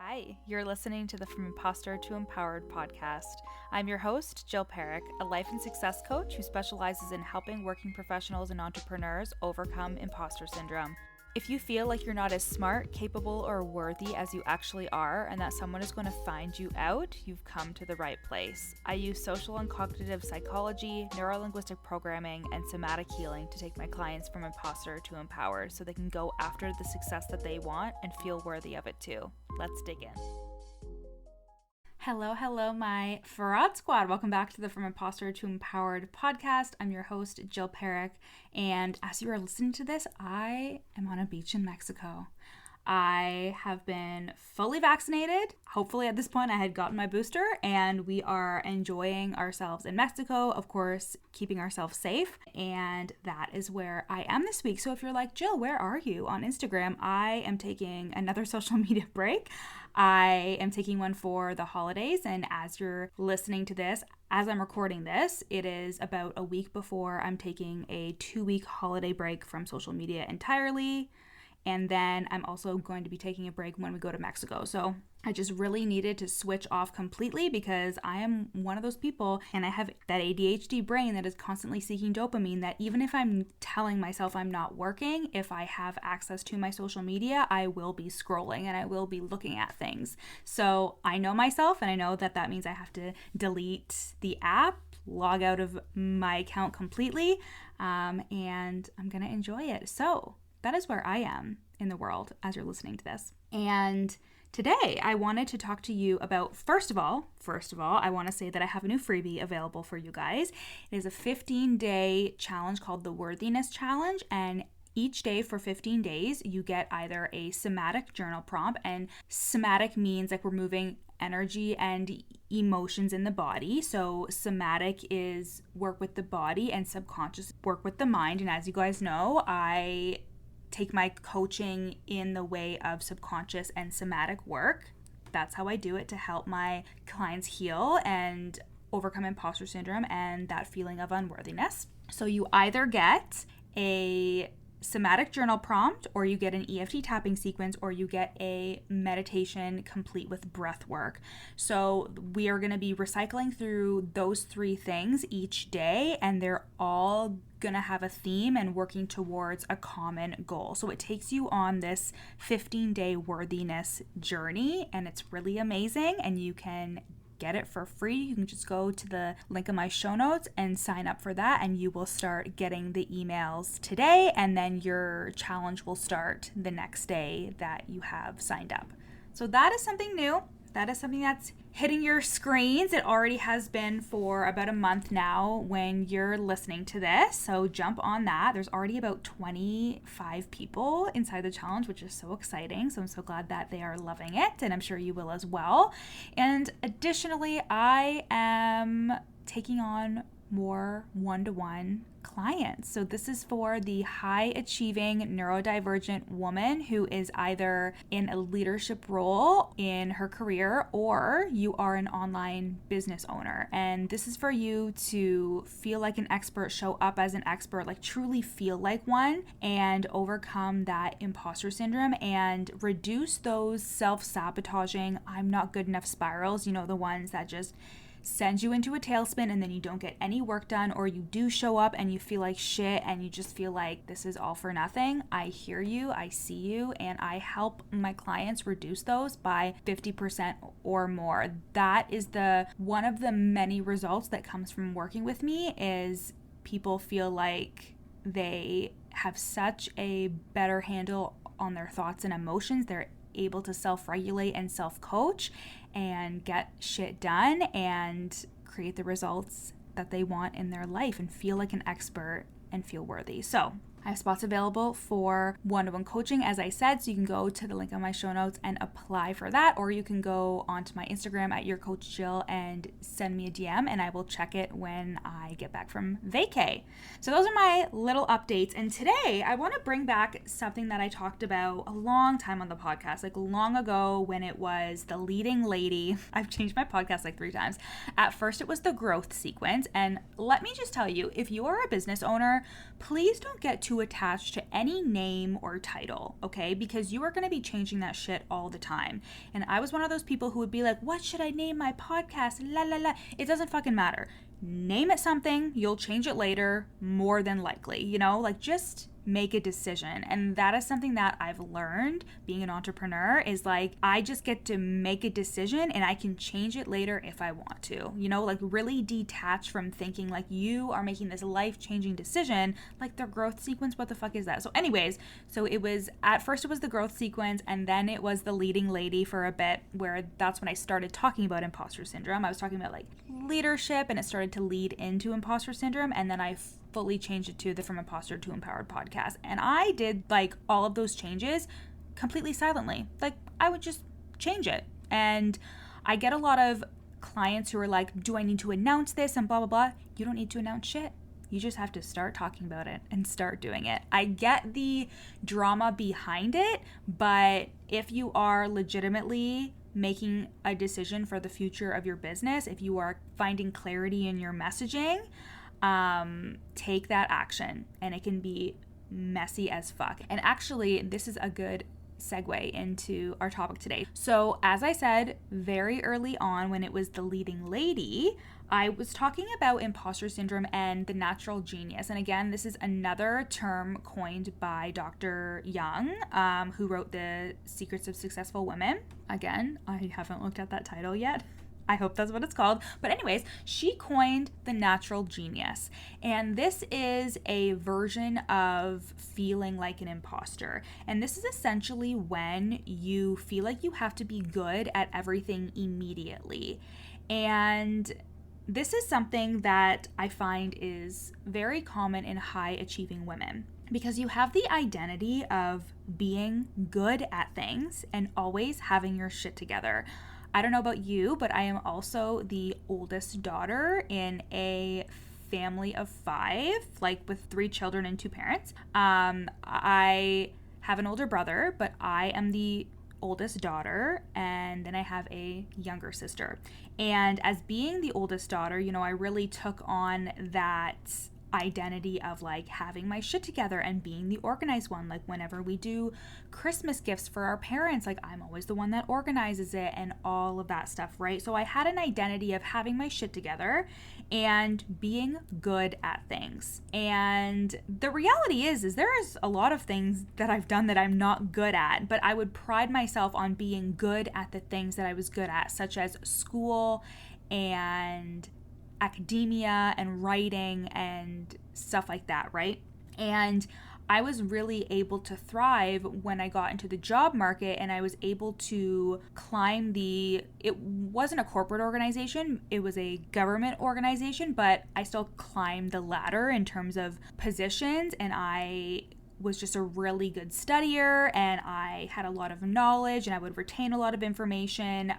Hi, you're listening to the From Imposter to Empowered podcast. I'm your host, Jill Perrick, a life and success coach who specializes in helping working professionals and entrepreneurs overcome imposter syndrome. If you feel like you're not as smart, capable, or worthy as you actually are, and that someone is going to find you out, you've come to the right place. I use social and cognitive psychology, neurolinguistic programming, and somatic healing to take my clients from imposter to empowered so they can go after the success that they want and feel worthy of it too. Let's dig in. Hello, my fraud squad. Welcome back to the From Imposter to Empowered podcast. I'm your host, Jill Perrick, and as you are listening to this, I am on a beach in Mexico. I have been fully vaccinated. Hopefully at this point I had gotten my booster, and we are enjoying ourselves in Mexico, of course, keeping ourselves safe, and that is where I am this week. So if you're like, Jill, where are you on Instagram? I am taking another social media break. I am taking one for the holidays, and as you're listening to this, as I'm recording this, it is about a week before I'm taking a 2-week holiday break from social media entirely. And then I'm also going to be taking a break when we go to Mexico. So I just really needed to switch off completely because I am one of those people, and I have that ADHD brain that is constantly seeking dopamine, that even if I'm telling myself I'm not working, if I have access to my social media, I will be scrolling and I will be looking at things. So I know myself, and I know that that means I have to delete the app, log out of my account completely, and I'm going to enjoy it. So that is where I am in the world as you're listening to this. And today I wanted to talk to you about, first of all, I want to say that I have a new freebie available for you guys. It is a 15-day challenge called the Worthiness Challenge, and each day for 15 days, you get either a somatic journal prompt, and somatic means like we're moving energy and emotions in the body. So somatic is work with the body, and subconscious work with the mind. And as you guys know, I take my coaching in the way of subconscious and somatic work. That's how I do it to help my clients heal and overcome imposter syndrome and that feeling of unworthiness. So you either get a somatic journal prompt, or you get an EFT tapping sequence, or you get a meditation complete with breath work. So we are going to be recycling through those 3 things each day, and they're all going to have a theme and working towards a common goal. So it takes you on this 15-day worthiness journey, and it's really amazing, and you can get it for free. You can just go to the link in my show notes and sign up for that, and you will start getting the emails today, and then your challenge will start the next day that you have signed up. So that is something new. That is something that's hitting your screens. It already has been for about a month now when you're listening to this. So jump on that. There's already about 25 people inside the challenge, which is so exciting. So I'm so glad that they are loving it, and I'm sure you will as well. And additionally, I am taking on more one-to-one clients. So this is for the high-achieving neurodivergent woman who is either in a leadership role in her career, or you are an online business owner. And this is for you to feel like an expert, show up as an expert, like truly feel like one, and overcome that imposter syndrome and reduce those self-sabotaging, I'm not good enough spirals, the ones that just send you into a tailspin and then you don't get any work done, or you do show up and you feel like shit and you just feel like this is all for nothing. I hear you, I see you, and I help my clients reduce those by 50% or more. That is one of the many results that comes from working with me, is people feel like they have such a better handle on their thoughts and emotions. They're able to self-regulate and self-coach and get shit done and create the results that they want in their life and feel like an expert and feel worthy. So I have spots available for one-to-one coaching, as I said, so you can go to the link on my show notes and apply for that, or you can go onto my Instagram at YourCoachJill and send me a DM, and I will check it when I get back from vacay. So those are my little updates, and today I want to bring back something that I talked about a long time on the podcast, like long ago when it was the leading lady. I've changed my podcast like 3 times. At first it was the growth sequence, and let me just tell you, if you are a business owner, please don't get too too attached to any name or title, okay? Because you are going to be changing that shit all the time. And I was one of those people who would be like, what should I name my podcast? La la la. It doesn't fucking matter. Name it something, you'll change it later, more than likely, you know? Like, just make a decision. And that is something that I've learned being an entrepreneur, is like, I just get to make a decision and I can change it later if I want to, you know, like really detach from thinking like you are making this life-changing decision, like the growth sequence. What the fuck is that? So anyways, so it was, at first it was the growth sequence, and then it was the leading lady for a bit, where that's when I started talking about imposter syndrome. I was talking about like leadership, and it started to lead into imposter syndrome, and then I fully changed it to the From Imposter to Empowered podcast. And I did like all of those changes completely silently. Like, I would just change it. And I get a lot of clients who are like, do I need to announce this and blah, blah, blah. You don't need to announce shit. You just have to start talking about it and start doing it. I get the drama behind it, but if you are legitimately making a decision for the future of your business, if you are finding clarity in your messaging, take that action, and it can be messy as fuck. And actually, this is a good segue into our topic today. So as I said very early on, when it was the leading lady, I was talking about imposter syndrome and the natural genius. And again, this is another term coined by Dr. Young, who wrote The Secrets of Successful Women. Again, I haven't looked at that title yet. I hope that's what it's called. But anyways, she coined the natural genius. And this is a version of feeling like an imposter. And this is essentially when you feel like you have to be good at everything immediately. And this is something that I find is very common in high achieving women, because you have the identity of being good at things and always having your shit together. I don't know about you, but I am also the oldest daughter in a family of 5, like with 3 children and 2 parents. I have an older brother, but I am the oldest daughter, and then I have a younger sister. And as being the oldest daughter, you know, I really took on that identity of like having my shit together and being the organized one. Like whenever we do Christmas gifts for our parents, like I'm always the one that organizes it and all of that stuff, right? So I had an identity of having my shit together and being good at things. And the reality is there's a lot of things that I've done that I'm not good at, but I would pride myself on being good at the things that I was good at, such as school and academia and writing and stuff like that, right? And I was really able to thrive when I got into the job market, and I was able to climb it wasn't a corporate organization, it was a government organization, but I still climbed the ladder in terms of positions, and I was just a really good studier, and I had a lot of knowledge, and I would retain a lot of information.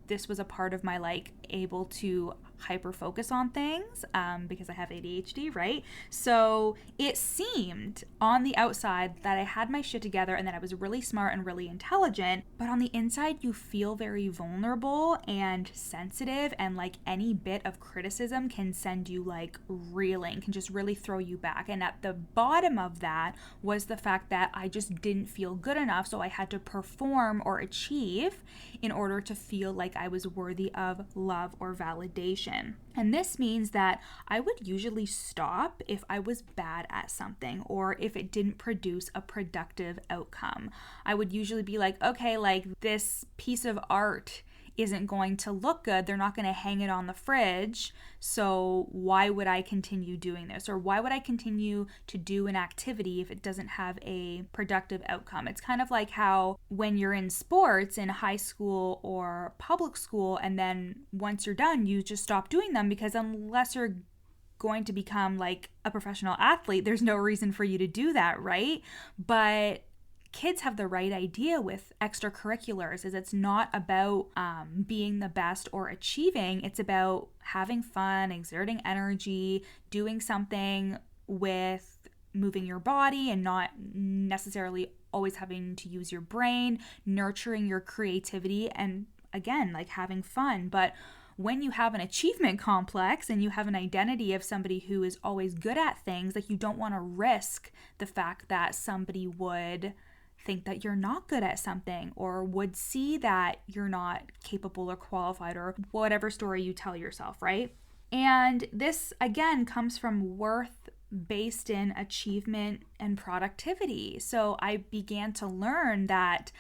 This was a part of my like able to hyper focus on things because I have ADHD, right? So it seemed on the outside that I had my shit together and that I was really smart and really intelligent, but on the inside you feel very vulnerable and sensitive, and like any bit of criticism can send you like reeling, can just really throw you back. And at the bottom of that was the fact that I just didn't feel good enough, so I had to perform or achieve in order to feel like I was worthy of love or validation. And this means that I would usually stop if I was bad at something or if it didn't produce a productive outcome. I would usually be like, okay, like this piece of art isn't going to look good. They're not going to hang it on the fridge. So why would I continue doing this? Or why would I continue to do an activity if it doesn't have a productive outcome? It's kind of like how when you're in sports in high school or public school, and then once you're done, you just stop doing them, because unless you're going to become like a professional athlete, there's no reason for you to do that, right? But kids have the right idea with extracurriculars, is it's not about being the best or achieving. It's about having fun, exerting energy, doing something with moving your body and not necessarily always having to use your brain, nurturing your creativity, and again, like having fun. But when you have an achievement complex and you have an identity of somebody who is always good at things, like you don't want to risk the fact that somebody would think that you're not good at something or would see that you're not capable or qualified or whatever story you tell yourself, right? And this, again, comes from worth based in achievement and productivity. So I began to learn that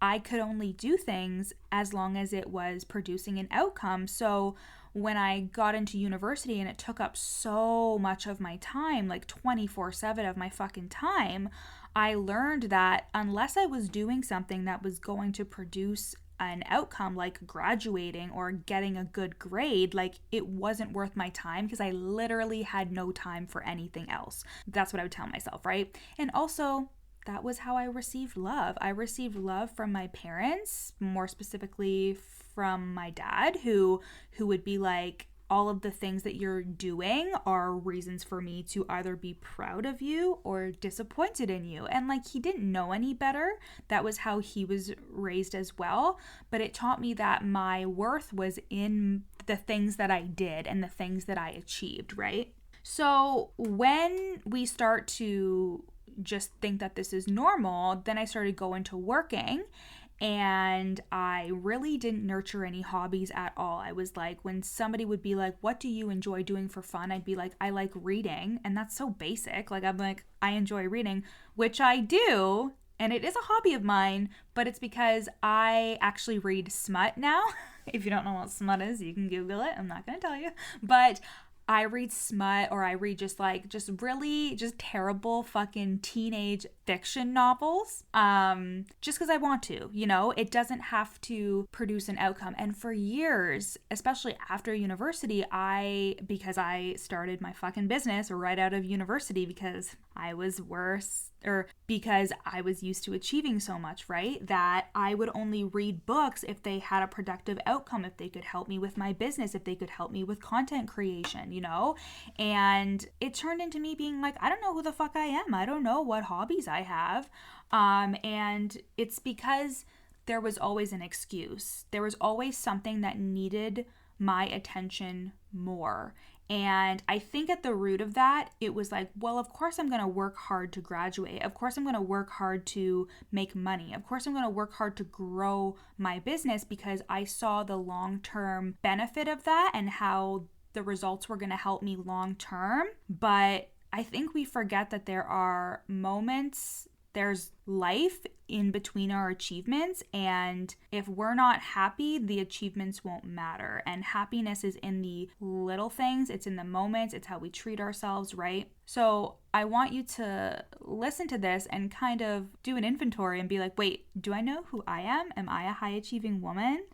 I could only do things as long as it was producing an outcome. So when I got into university and it took up so much of my time, like 24/7 of my fucking time, I learned that unless I was doing something that was going to produce an outcome like graduating or getting a good grade, like it wasn't worth my time because I literally had no time for anything else. That's what I would tell myself, right? And also, that was how I received love. I received love from my parents, more specifically from my dad, who would be like, all of the things that you're doing are reasons for me to either be proud of you or disappointed in you. And like, he didn't know any better. That was how he was raised as well. But it taught me that my worth was in the things that I did and the things that I achieved, right? So when we start to just think that this is normal, then I started going to working. And I really didn't nurture any hobbies at all. I was like, when somebody would be like, what do you enjoy doing for fun? I'd be like, I like reading. And that's so basic. Like, I'm like, I enjoy reading, which I do. And it is a hobby of mine, but it's because I actually read smut now. If you don't know what smut is, you can Google it. I'm not going to tell you. But I read smut, or I read just really terrible fucking teenage fiction novels, just because I want to, you know. It doesn't have to produce an outcome. And for years, especially after university, because I started my fucking business right out of university because I was because I was used to achieving so much, right? That I would only read books if they had a productive outcome, if they could help me with my business, if they could help me with content creation, you know? And it turned into me being like, I don't know who the fuck I am. I don't know what hobbies I have. And it's because there was always an excuse. There was always something that needed my attention more. And I think at the root of that, it was like, well, of course I'm going to work hard to graduate. Of course I'm going to work hard to make money. Of course I'm going to work hard to grow my business because I saw the long-term benefit of that and how the results were going to help me long-term. But I think we forget that there are moments, there's life in between our achievements, and if we're not happy, the achievements won't matter. And happiness is in the little things, it's in the moments, it's how we treat ourselves, right? So I want you to listen to this and kind of do an inventory and be like, wait, do I know who I am? Am I a high achieving woman?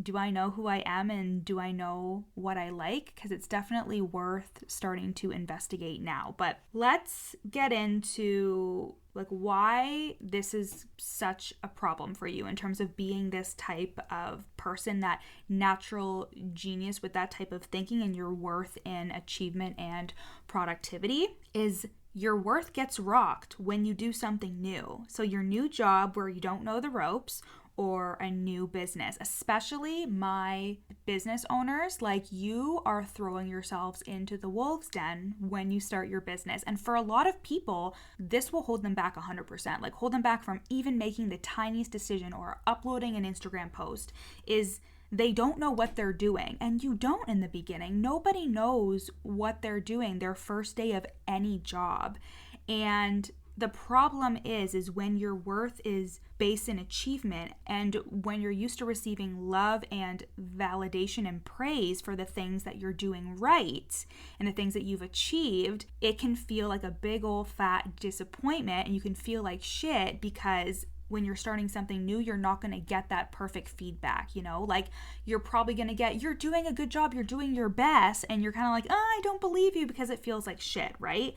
Do I know who I am and do I know what I like? Because it's definitely worth starting to investigate now. But let's get into like why this is such a problem for you in terms of being this type of person, that natural genius with that type of thinking, and your worth in achievement and productivity is your worth gets rocked when you do something new. So your new job where you don't know the ropes, or a new business, especially my business owners, like you are throwing yourselves into the wolf's den when you start your business. And for a lot of people, this will hold them back 100%, like hold them back from even making the tiniest decision or uploading an Instagram post, is they don't know what they're doing. And you don't in the beginning. Nobody knows what they're doing their first day of any job. And the problem is when your worth is based in achievement, and when you're used to receiving love and validation and praise for the things that you're doing right and the things that you've achieved, it can feel like a big old fat disappointment, and you can feel like shit because when you're starting something new, you're not going to get that perfect feedback, you know? Like, you're probably going to get, you're doing a good job, you're doing your best, and you're kind of like, oh, I don't believe you, because it feels like shit, right?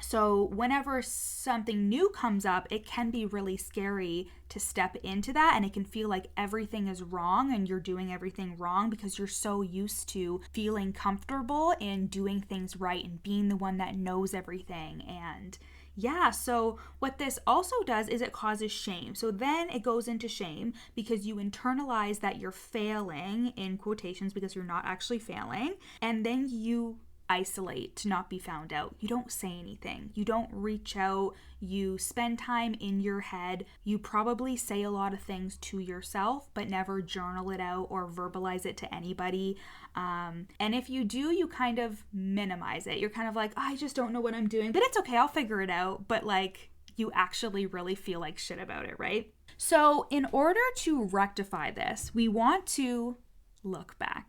So whenever something new comes up, it can be really scary to step into that, and it can feel like everything is wrong and you're doing everything wrong because you're so used to feeling comfortable in doing things right and being the one that knows everything and, Yeah, so what this also does is it causes shame. So then it goes into shame because you internalize that you're failing, in quotations, because you're not actually failing. And then you isolate to not be found out. You don't say anything. You don't reach out. You spend time in your head. You probably say a lot of things to yourself, but never journal it out or verbalize it to anybody. And if you do, you kind of minimize it. You're kind of like, I just don't know what I'm doing, but it's okay. I'll figure it out. But like, you actually really feel like shit about it, right? So in order to rectify this, we want to look back.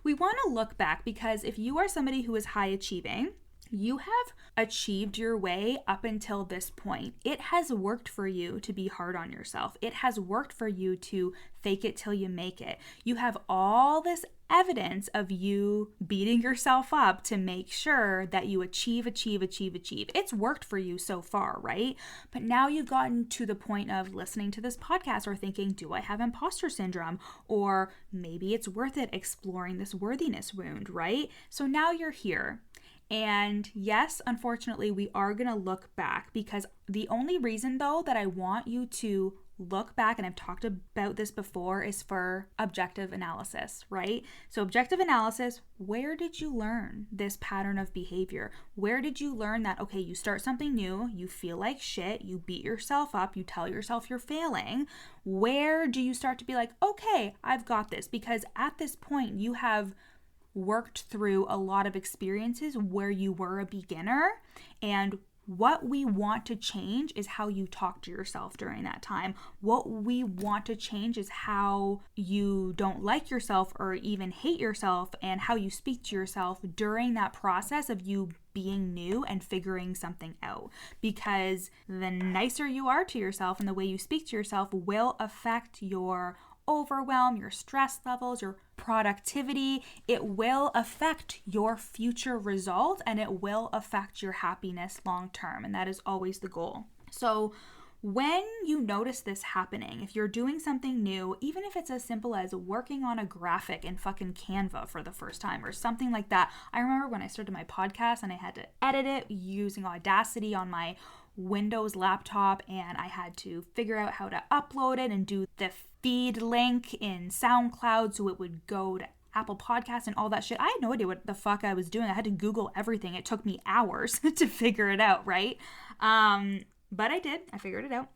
We want to look back because if you are somebody who is high achieving, you have achieved your way up until this point. It has worked for you to be hard on yourself. It has worked for you to fake it till you make it. You have all this evidence of you beating yourself up to make sure that you achieve. It's worked for you so far, right? But now you've gotten to the point of listening to this podcast or thinking, do I have imposter syndrome? Or maybe it's worth it exploring this worthiness wound, right? So now you're here. And yes, unfortunately, we are going to look back because the only reason, though, that I want you to look back, and I've talked about this before, is for objective analysis, right? So objective analysis, where did you learn this pattern of behavior? Where did you learn that, okay, you start something new, you feel like shit, you beat yourself up, you tell yourself you're failing. Where do you start to be like, okay, I've got this? Because at this point, you have worked through a lot of experiences where you were a beginner, and what we want to change is how you talk to yourself during that time. What we want to change is how you don't like yourself or even hate yourself, and how you speak to yourself during that process of you being new and figuring something out. Because the nicer you are to yourself and the way you speak to yourself will affect your overwhelm, your stress levels, your productivity. It will affect your future result, and it will affect your happiness long term. And that is always the goal. So when you notice this happening, if you're doing something new, even if it's as simple as working on a graphic in fucking Canva for the first time or something like that. I remember when I started my podcast and I had to edit it using Audacity on my Windows laptop, and I had to figure out how to upload it and do the feed link in SoundCloud so it would go to Apple Podcasts and all that shit. I had no idea what the fuck I was doing. I had to Google everything. It took me hours to figure it out, right? But I did. I figured it out.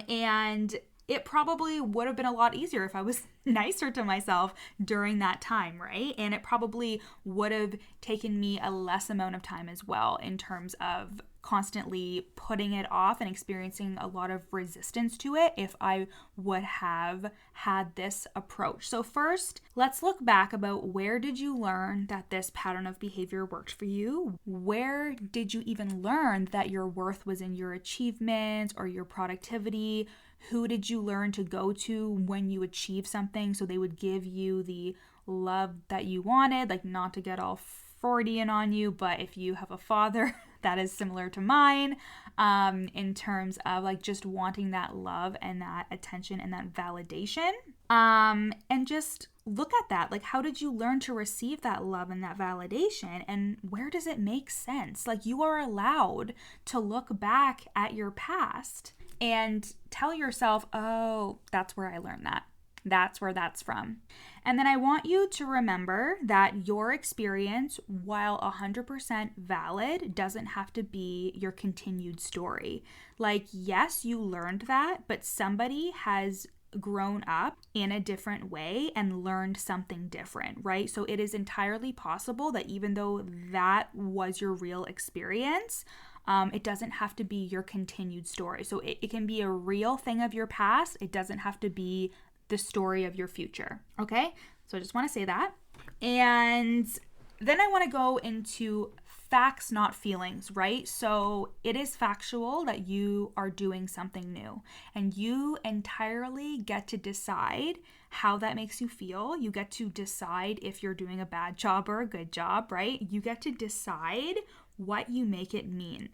And it probably would have been a lot easier if I was nicer to myself during that time, right? And it probably would have taken me a less amount of time as well in terms of constantly putting it off and experiencing a lot of resistance to it if I would have had this approach. So first, let's look back about where did you learn that this pattern of behavior worked for you? Where did you even learn that your worth was in your achievements or your productivity? Who did you learn to go to when you achieve something so they would give you the love that you wanted? Like, not to get all Freudian on you, but if you have a father that is similar to mine, in terms of like just wanting that love and that attention and that validation, and just look at that. Like, how did you learn to receive that love and that validation, and where does it make sense? Like, you are allowed to look back at your past and tell yourself, oh, that's where I learned that. That's where that's from. And then I want you to remember that your experience, while 100% valid, doesn't have to be your continued story. Like, yes, you learned that, but somebody has grown up in a different way and learned something different, right? So it is entirely possible that even though that was your real experience, it doesn't have to be your continued story. So it can be a real thing of your past. It doesn't have to be the story of your future. Okay? So I just want to say that. And then I want to go into facts, not feelings, right? So it is factual that you are doing something new, and you entirely get to decide how that makes you feel. You get to decide if you're doing a bad job or a good job, right? You get to decide what you make it mean.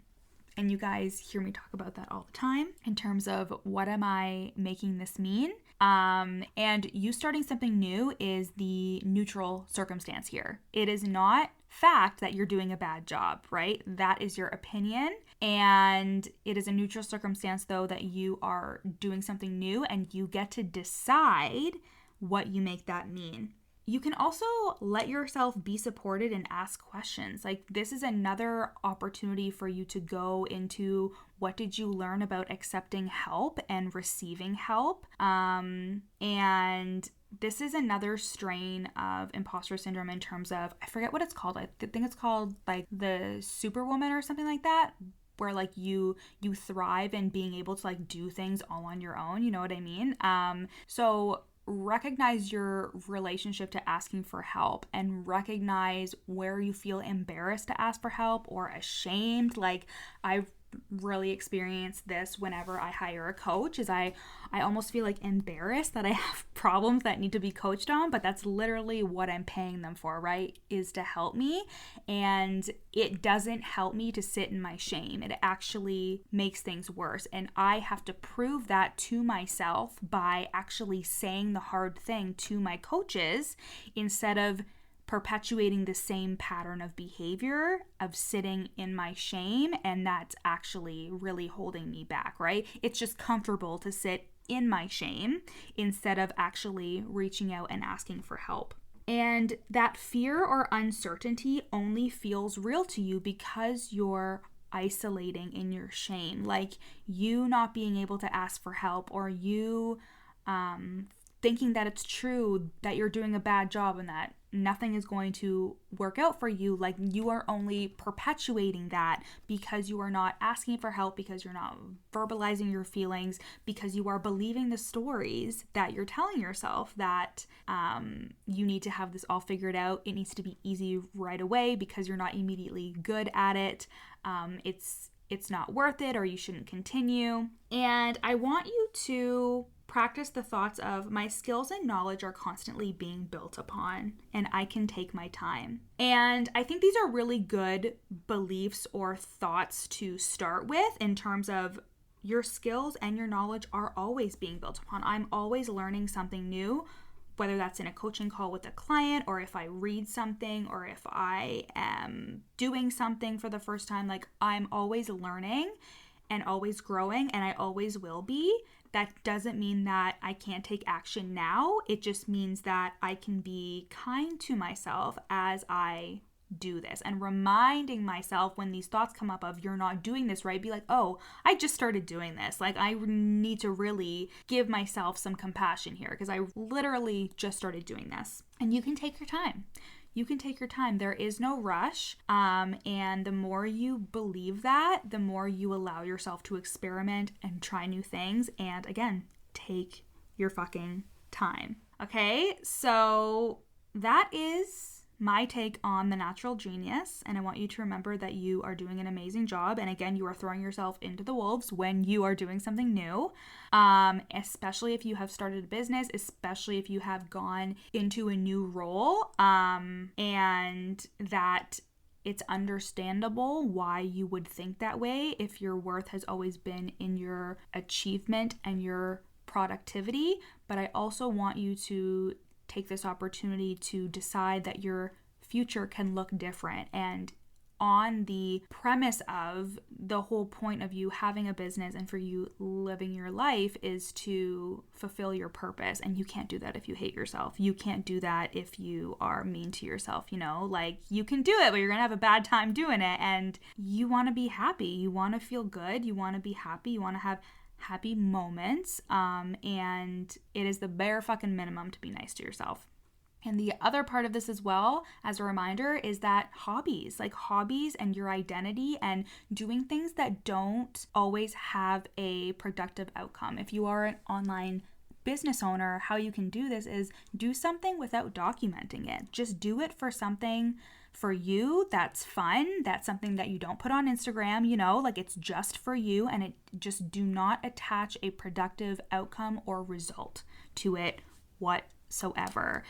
And you guys hear me talk about that all the time in terms of what am I making this mean? And you starting something new is the neutral circumstance here. It is not fact that you're doing a bad job, right? That is your opinion. And it is a neutral circumstance, though, that you are doing something new and you get to decide what you make that mean. You can also let yourself be supported and ask questions. Like, this is another opportunity for you to go into what did you learn about accepting help and receiving help. And this is another strain of imposter syndrome in terms of, I forget what it's called. I think it's called like the superwoman or something like that, where like you thrive in being able to like do things all on your own. You know what I mean? So recognize your relationship to asking for help and recognize where you feel embarrassed to ask for help or ashamed. Like, I've really experienced this whenever I hire a coach, is I almost feel like embarrassed that I have problems that need to be coached on, but that's literally what I'm paying them for, right? Is to help me. And it doesn't help me to sit in my shame. It actually makes things worse. And I have to prove that to myself by actually saying the hard thing to my coaches instead of perpetuating the same pattern of behavior of sitting in my shame, and that's actually really holding me back, right? It's just comfortable to sit in my shame instead of actually reaching out and asking for help. And that fear or uncertainty only feels real to you because you're isolating in your shame. Like, you not being able to ask for help, or you thinking that it's true that you're doing a bad job and that nothing is going to work out for you. Like, you are only perpetuating that because you are not asking for help, because you're not verbalizing your feelings, because you are believing the stories that you're telling yourself that you need to have this all figured out. It needs to be easy right away because you're not immediately good at it. It's not worth it, or you shouldn't continue. And I want you to practice the thoughts of, my skills and knowledge are constantly being built upon, and I can take my time. And I think these are really good beliefs or thoughts to start with in terms of your skills and your knowledge are always being built upon. I'm always learning something new, whether that's in a coaching call with a client, or if I read something, or if I am doing something for the first time. Like, I'm always learning and always growing, and I always will be. That doesn't mean that I can't take action now. It just means that I can be kind to myself as I do this, and reminding myself when these thoughts come up of, you're not doing this right, be like, oh, I just started doing this. Like, I need to really give myself some compassion here because I literally just started doing this. And you can take your time. You can take your time. There is no rush. And the more you believe that, the more you allow yourself to experiment and try new things. And again, take your fucking time. Okay, so that is my take on the natural genius, and I want you to remember that you are doing an amazing job. And again, you are throwing yourself into the wolves when you are doing something new, especially if you have started a business, especially if you have gone into a new role, and that it's understandable why you would think that way if your worth has always been in your achievement and your productivity. But I also want you to take this opportunity to decide that your future can look different. And on the premise of the whole point of you having a business and for you living your life is to fulfill your purpose. And you can't do that if you hate yourself. You can't do that if you are mean to yourself, you know? Like, you can do it, but you're gonna have a bad time doing it. And you want to be happy. You want to feel good. You want to be happy. You want to have happy moments, and it is the bare fucking minimum to be nice to yourself. And the other part of this as well, as a reminder, is that hobbies and your identity and doing things that don't always have a productive outcome. If you are an online business owner, how you can do this is do something without documenting it. Just do it for something for you that's fun, that's something that you don't put on Instagram, you know, like it's just for you, and it just do not attach a productive outcome or result to it whatsoever.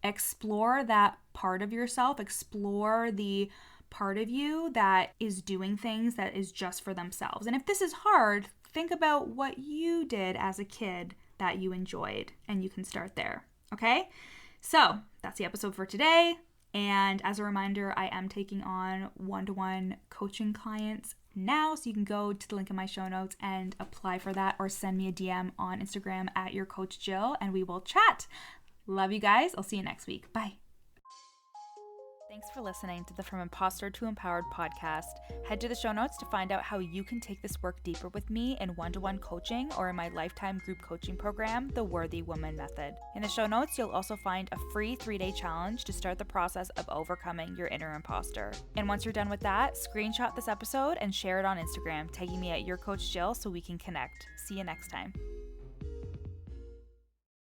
Explore that part of yourself, explore the part of you that is doing things that is just for themselves. And if this is hard, think about what you did as a kid that you enjoyed, and you can start there. Okay? So that's the episode for today. And as a reminder, I am taking on one-to-one coaching clients now, so you can go to the link in my show notes and apply for that, or send me a DM on Instagram at your coach Jill, and we will chat. Love you guys. I'll see you next week. Bye. Thanks for listening to the From Imposter to Empowered podcast. Head to the show notes to find out how you can take this work deeper with me in one-to-one coaching or in my lifetime group coaching program, The Worthy Woman Method. In the show notes, you'll also find a free 3-day challenge to start the process of overcoming your inner imposter. And once you're done with that, screenshot this episode and share it on Instagram, tagging me at Your Coach Jill so we can connect. See you next time.